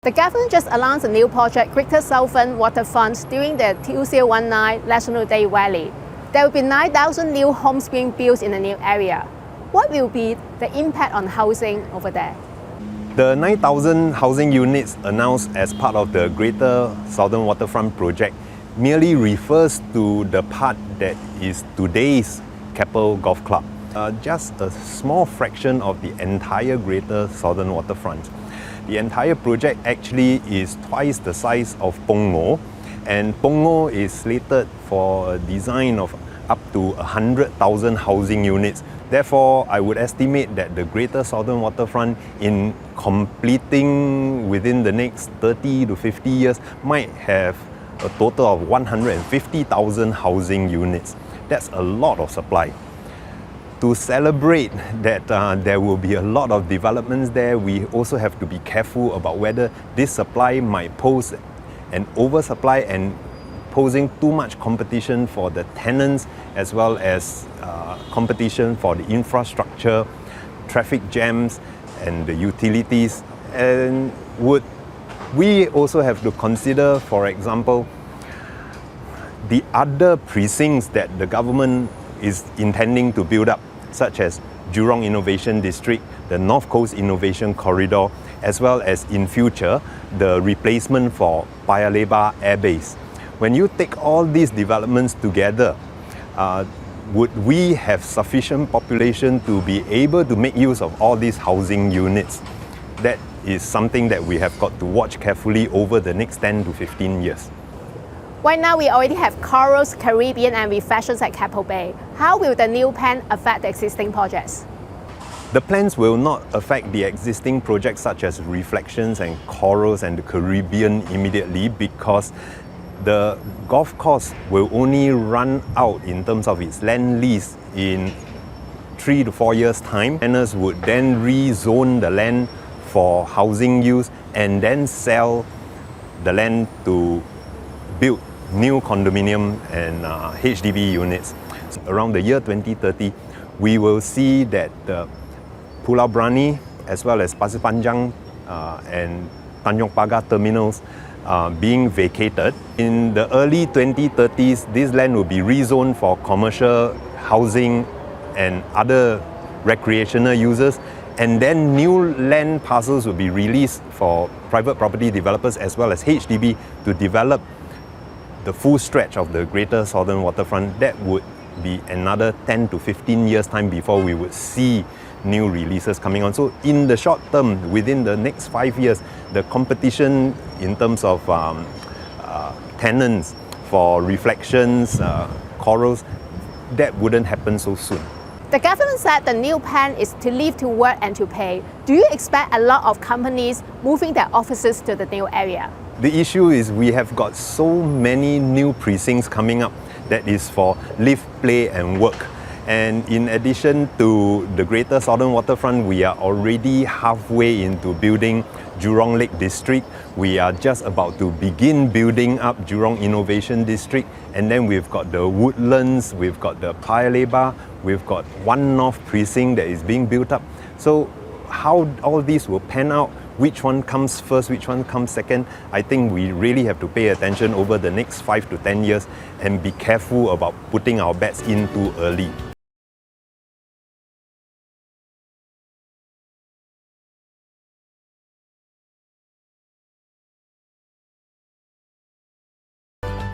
The government just announced a new project, Greater Southern Waterfront, during the 2019 National Day rally. There will be 9,000 new homes being built in the new area. What will be the impact on housing over there? The 9,000 housing units announced as part of the Greater Southern Waterfront project merely refers to the part that is today's Keppel Golf Club. Just a small fraction of the entire Greater Southern Waterfront. The entire project actually is twice the size of Punggol, and Punggol is slated for a design of up to 100,000 housing units. Therefore, I would estimate that the Greater Southern Waterfront, in completing within the next 30 to 50 years, might have a total of 150,000 housing units. That's a lot of supply. To celebrate that there will be a lot of developments there, we also have to be careful about whether this supply might pose an oversupply and posing too much competition for the tenants, as well as competition for the infrastructure, traffic jams and the utilities. And would we also have to consider, for example, the other precincts that the government is intending to build up, such as Jurong Innovation District, the North Coast Innovation Corridor, as well as in future, the replacement for Paya Lebar Airbase. When you take all these developments together, would we have sufficient population to be able to make use of all these housing units? That is something that we have got to watch carefully over the next 10 to 15 years. Right now, we already have corals, Caribbean and reflections at Keppel Bay. How will the new plan affect the existing projects? The plans will not affect the existing projects such as reflections and corals and the Caribbean immediately, because the golf course will only run out in terms of its land lease in 3 to 4 years' time. Tenants would then rezone the land for housing use and then sell the land to build new condominium and HDB units. So around the year 2030, we will see that the Pulau Brani as well as Pasir Panjang and Tanjong Pagar terminals being vacated. In the early 2030s, this land will be rezoned for commercial housing and other recreational users, and then new land parcels will be released for private property developers as well as HDB to develop the full stretch of the Greater Southern Waterfront. That would be another 10 to 15 years time before we would see new releases coming on. So in the short term, within the next 5 years, the competition in terms of tenants for reflections, corals, that wouldn't happen so soon. The government said the new plan is to live to work and to pay. Do you expect a lot of companies moving their offices to the new area? The issue is we have got so many new precincts coming up that is for live, play and work. And in addition to the Greater Southern Waterfront, we are already halfway into building Jurong Lake District. We are just about to begin building up Jurong Innovation District. And then we've got the Woodlands, we've got the Paya Lebar, we've got One North Precinct that is being built up. So how all these will pan out, which one comes first, which one comes second, I think we really have to pay attention over the next 5 to 10 years and be careful about putting our bets in too early.